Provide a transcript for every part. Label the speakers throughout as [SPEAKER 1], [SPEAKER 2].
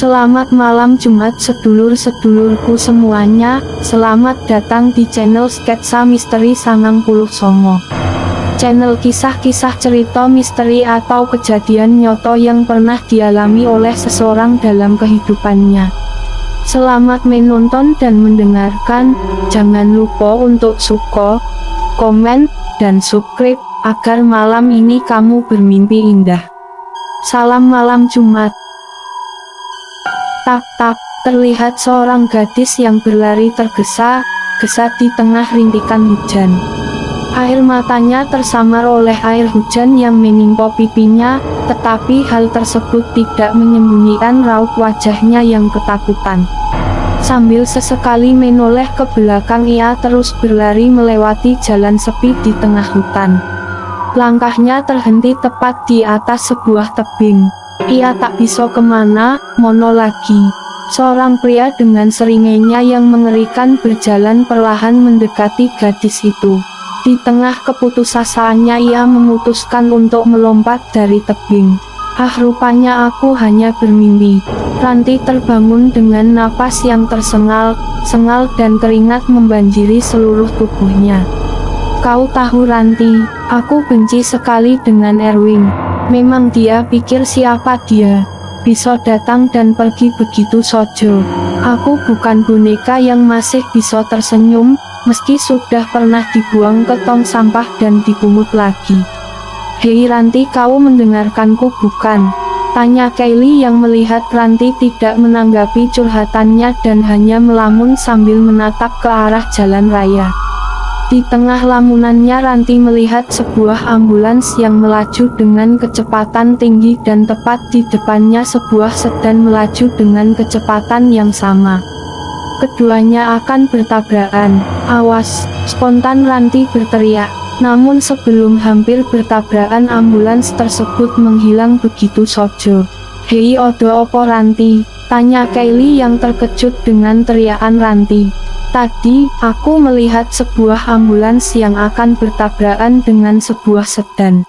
[SPEAKER 1] Selamat malam Jumat sedulur-sedulurku semuanya, selamat datang di channel Sketsa Misteri 90 Songo. Channel kisah-kisah cerita misteri atau kejadian nyoto yang pernah dialami oleh seseorang dalam kehidupannya. Selamat menonton dan mendengarkan, jangan lupa untuk suka, komen, dan subscribe, agar malam ini kamu bermimpi indah. Salam malam Jumat. Tak, terlihat seorang gadis yang berlari tergesa-gesa di tengah rintikan hujan. Air matanya tersamar oleh air hujan yang menimpa pipinya, tetapi hal tersebut tidak menyembunyikan raut wajahnya yang ketakutan. Sambil sesekali menoleh ke belakang, ia terus berlari melewati jalan sepi di tengah hutan. Langkahnya terhenti tepat di atas sebuah tebing. Ia tak bisa kemana, mono lagi. Seorang pria dengan seringainya yang mengerikan berjalan perlahan mendekati gadis itu. Di tengah keputusasaannya ia memutuskan untuk melompat dari tebing. Rupanya aku hanya bermimpi. Ranti terbangun dengan napas yang tersengal-sengal dan keringat membanjiri seluruh tubuhnya. Kau tahu Ranti, aku benci sekali dengan Erwin. Memang dia pikir siapa dia bisa datang dan pergi begitu saja. Aku bukan boneka yang masih bisa tersenyum, meski sudah pernah dibuang ke tong sampah dan dipungut lagi. Hei Ranti, kau mendengarkanku bukan? Tanya Kylie yang melihat Ranti tidak menanggapi curhatannya dan hanya melamun sambil menatap ke arah jalan raya. Di tengah lamunannya Ranti melihat sebuah ambulans yang melaju dengan kecepatan tinggi dan tepat di depannya sebuah sedan melaju dengan kecepatan yang sama. Keduanya akan bertabrakan. Awas, spontan Ranti berteriak. Namun sebelum hampir bertabrakan ambulans tersebut menghilang begitu saja. Hei odo opo Ranti? Tanya Kylie yang terkejut dengan teriakan Ranti. Tadi, aku melihat sebuah ambulans yang akan bertabrakan dengan sebuah sedan.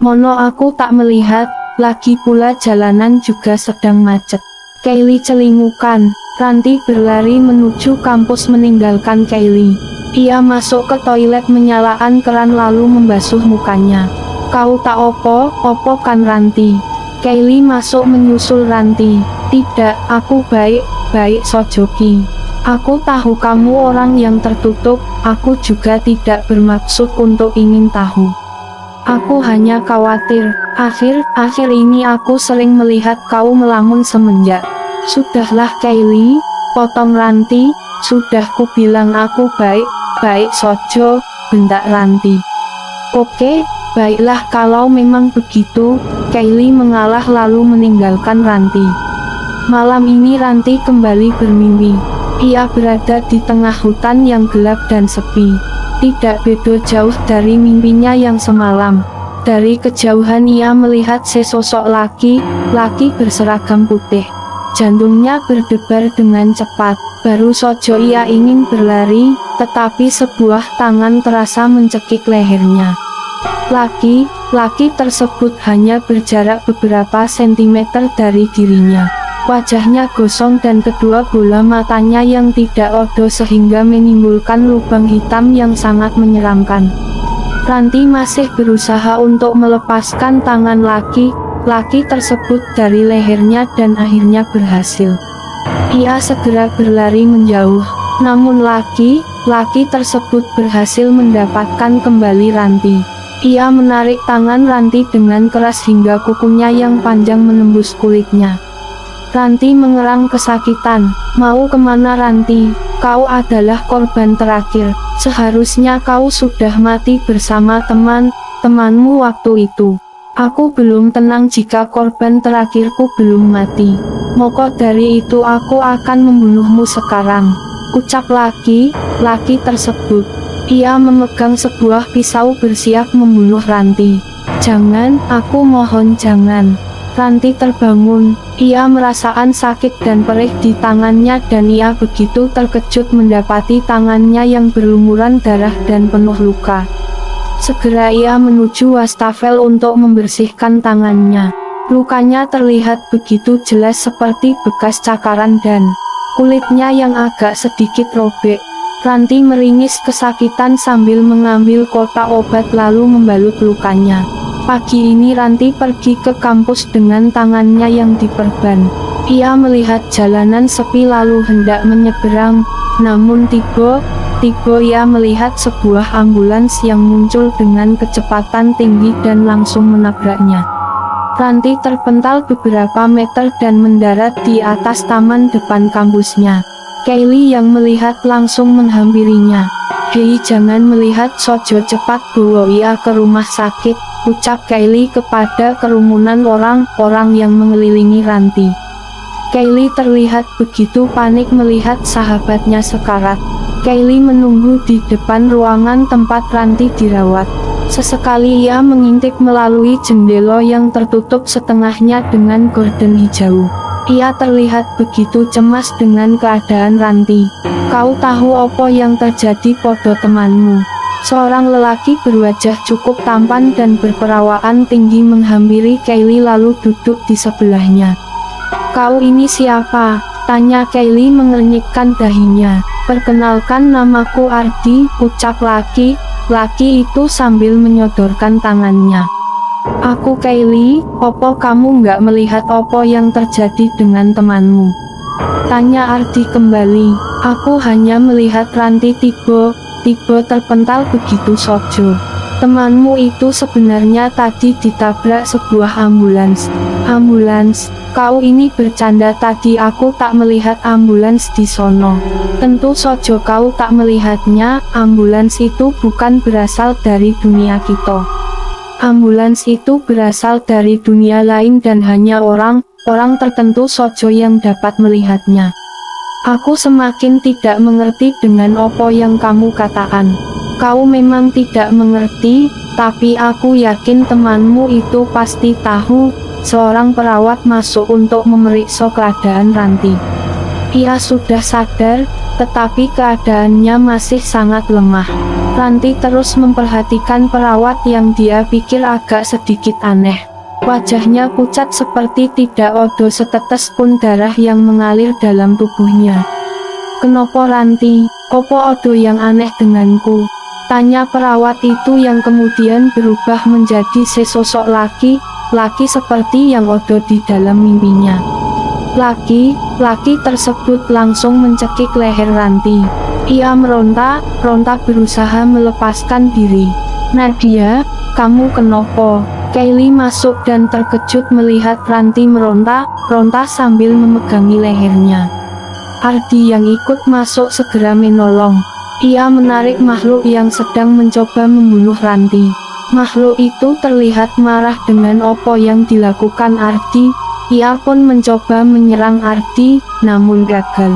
[SPEAKER 1] Mono aku tak melihat, lagi pula jalanan juga sedang macet. Kylie celingukan. Ranti berlari menuju kampus meninggalkan Kylie. Ia masuk ke toilet menyalakan keran lalu membasuh mukanya. Kau tak opo kan Ranti? Kylie masuk menyusul Ranti. Tidak, aku baik Sojoki. Aku tahu kamu orang yang tertutup, aku juga tidak bermaksud untuk ingin tahu. Aku hanya khawatir, akhir ini aku sering melihat kau melamun semenjak. Sudahlah Kylie, potong Ranti, sudah ku bilang aku baik Sojo, bentak Ranti. Oke, baiklah kalau memang begitu, Kylie mengalah lalu meninggalkan Ranti. Malam ini Ranti kembali bermimpi. Ia berada di tengah hutan yang gelap dan sepi. Tidak beda jauh dari mimpinya yang semalam. Dari kejauhan ia melihat sesosok laki berseragam putih. Jantungnya berdebar dengan cepat. Baru saja ia ingin berlari, tetapi sebuah tangan terasa mencekik lehernya. Laki tersebut hanya berjarak beberapa sentimeter dari dirinya. Wajahnya gosong dan kedua bola matanya yang tidak odo sehingga menimbulkan lubang hitam yang sangat menyeramkan. Ranti masih berusaha untuk melepaskan tangan laki tersebut dari lehernya dan akhirnya berhasil. Ia segera berlari menjauh, namun laki tersebut berhasil mendapatkan kembali Ranti. Ia menarik tangan Ranti dengan keras hingga kukunya yang panjang menembus kulitnya. Ranti mengerang kesakitan. Mau kemana Ranti? Kau adalah korban terakhir. Seharusnya kau sudah mati bersama temanmu waktu itu. Aku belum tenang jika korban terakhirku belum mati. Maka dari itu aku akan membunuhmu sekarang, ucap laki tersebut. Ia memegang sebuah pisau bersiap membunuh Ranti. Jangan, aku mohon jangan. Ranti terbangun. Ia merasakan sakit dan perih di tangannya dan ia begitu terkejut mendapati tangannya yang berlumuran darah dan penuh luka. Segera ia menuju wastafel untuk membersihkan tangannya. Lukanya terlihat begitu jelas seperti bekas cakaran dan kulitnya yang agak sedikit robek. Ranti meringis kesakitan sambil mengambil kotak obat lalu membalut lukanya. Pagi ini Ranti pergi ke kampus dengan tangannya yang diperban. Ia melihat jalanan sepi lalu hendak menyeberang, namun tiba-tiba ia melihat sebuah ambulans yang muncul dengan kecepatan tinggi dan langsung menabraknya. Ranti terpental beberapa meter dan mendarat di atas taman depan kampusnya. Kylie yang melihat langsung menghampirinya. "Hei, jangan melihat Sojo, cepat bawa ia ke rumah sakit," ucap Kylie kepada kerumunan orang-orang yang mengelilingi Ranti. Kylie terlihat begitu panik melihat sahabatnya sekarat. Kylie menunggu di depan ruangan tempat Ranti dirawat. Sesekali ia mengintip melalui jendela yang tertutup setengahnya dengan gorden hijau. Ia terlihat begitu cemas dengan keadaan Ranti. "Kau tahu apa yang terjadi pada temanmu?" Seorang lelaki berwajah cukup tampan dan berperawakan tinggi menghampiri Kylie lalu duduk di sebelahnya. "Kau ini siapa?" tanya Kylie mengernyitkan dahinya. "Perkenalkan, namaku Ardi," ucap laki itu sambil menyodorkan tangannya. "Aku Kylie, opo kamu nggak melihat apa yang terjadi dengan temanmu?" tanya Ardi kembali. "Aku hanya melihat Ranti tiba-tiba terpental begitu Sojo. Temanmu itu sebenarnya tadi ditabrak sebuah ambulans." "Ambulans? Kau ini bercanda, tadi aku tak melihat ambulans di sono." "Tentu Sojo kau tak melihatnya, ambulans itu bukan berasal dari dunia kita. Ambulans itu berasal dari dunia lain dan hanya orang tertentu Sojo yang dapat melihatnya." "Aku semakin tidak mengerti dengan apa yang kamu katakan." "Kau memang tidak mengerti, tapi aku yakin temanmu itu pasti tahu." Seorang perawat masuk untuk memeriksa keadaan Ranti. Ia sudah sadar, tetapi keadaannya masih sangat lemah. Ranti terus memperhatikan perawat yang dia pikir agak sedikit aneh. Wajahnya pucat seperti tidak ada setetes pun darah yang mengalir dalam tubuhnya. "Kenapa Ranti? Opo ada yang aneh denganku?" tanya perawat itu yang kemudian berubah menjadi sesosok laki seperti yang ada di dalam mimpinya. Laki tersebut langsung mencekik leher Ranti. Ia meronta berusaha melepaskan diri. "Nadia, kamu kenapa?" Kylie masuk dan terkejut melihat Ranti meronta sambil memegangi lehernya. Ardi yang ikut masuk segera menolong. Ia menarik makhluk yang sedang mencoba membunuh Ranti. Makhluk itu terlihat marah dengan apa yang dilakukan Ardi. Ia pun mencoba menyerang Ardi, namun gagal.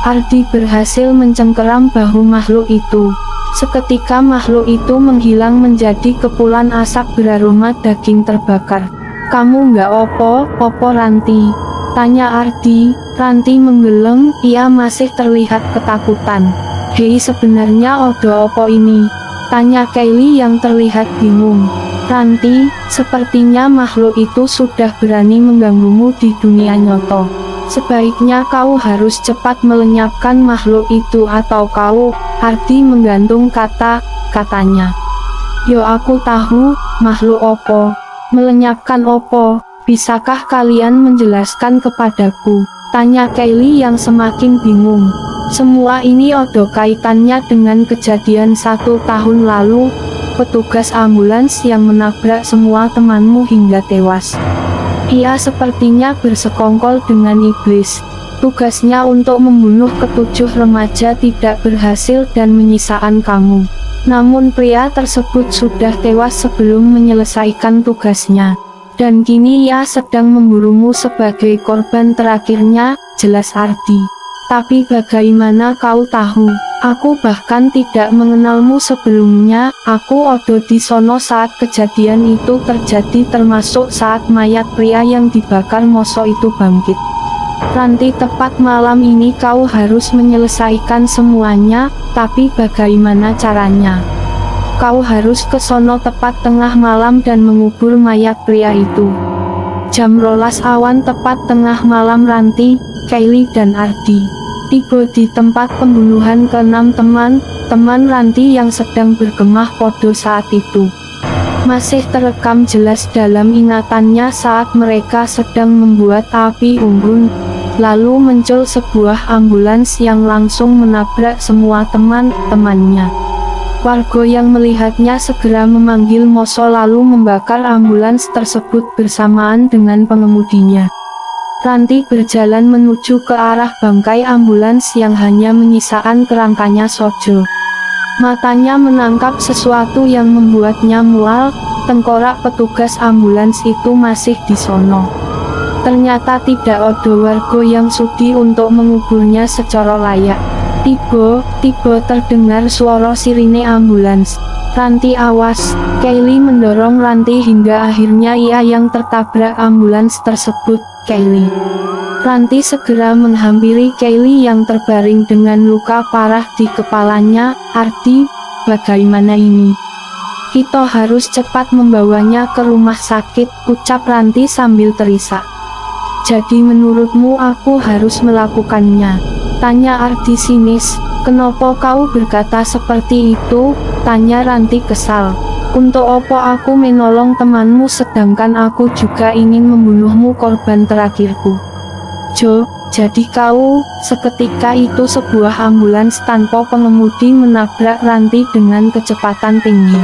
[SPEAKER 1] Ardi berhasil mencengkeram bahu makhluk itu. Seketika makhluk itu menghilang menjadi kepulan asap beraroma daging terbakar. "Kamu nggak opo Ranti?" tanya Ardi. Ranti menggeleng, ia masih terlihat ketakutan. "Hei, sebenarnya ada opo ini?" tanya Kylie yang terlihat bingung. "Ranti, sepertinya makhluk itu sudah berani mengganggumu di dunia nyata. Sebaiknya kau harus cepat melenyapkan makhluk itu atau kau..." Ardi menggantung katanya. "Yo, aku tahu, makhluk opo? Melenyapkan opo? Bisakah kalian menjelaskan kepadaku?" tanya Kylie yang semakin bingung. "Semua ini ada kaitannya dengan kejadian 1 tahun lalu, petugas ambulans yang menabrak semua temanmu hingga tewas. Ia sepertinya bersekongkol dengan iblis. Tugasnya untuk membunuh ke-7 remaja tidak berhasil dan menyisakan kamu. Namun pria tersebut sudah tewas sebelum menyelesaikan tugasnya. Dan kini ia sedang memburumu sebagai korban terakhirnya," jelas Ardi. "Tapi bagaimana kau tahu? Aku bahkan tidak mengenalmu sebelumnya. Aku ada di sono saat kejadian itu terjadi, termasuk saat mayat pria yang dibakar Moso itu bangkit. Ranti, tepat malam ini kau harus menyelesaikan semuanya, tapi bagaimana caranya? Kau harus ke sono tepat tengah malam dan mengubur mayat pria itu. Jam 12 awan tepat tengah malam Ranti, Kylie dan Ardi tiba di tempat pembunuhan ke-6 teman Ranti yang sedang bergemah podo saat itu. Masih terekam jelas dalam ingatannya saat mereka sedang membuat api unggun, lalu muncul sebuah ambulans yang langsung menabrak semua teman-temannya. Warga yang melihatnya segera memanggil Moso lalu membakar ambulans tersebut bersamaan dengan pengemudinya. Ranti berjalan menuju ke arah bangkai ambulans yang hanya menyisakan kerangkanya saja. Matanya menangkap sesuatu yang membuatnya mual, tengkorak petugas ambulans itu masih di sono. Ternyata tidak ada warga yang sudi untuk menguburnya secara layak. Tiba-tiba terdengar suara sirine ambulans. Ranti awas, Kylie mendorong Ranti hingga akhirnya ia yang tertabrak ambulans tersebut, Kylie. Ranti segera menghampiri Kylie yang terbaring dengan luka parah di kepalanya. Ardi, bagaimana ini? Kita harus cepat membawanya ke rumah sakit, ucap Ranti sambil terisak. Jadi menurutmu aku harus melakukannya? Tanya Ardi sinis. Kenapa kau berkata seperti itu? Tanya Ranti kesal. Untuk apa aku menolong temanmu sedangkan aku juga ingin membunuhmu korban terakhirku? Jadi kau, seketika itu sebuah ambulans tanpa pengemudi menabrak Ranti dengan kecepatan tinggi.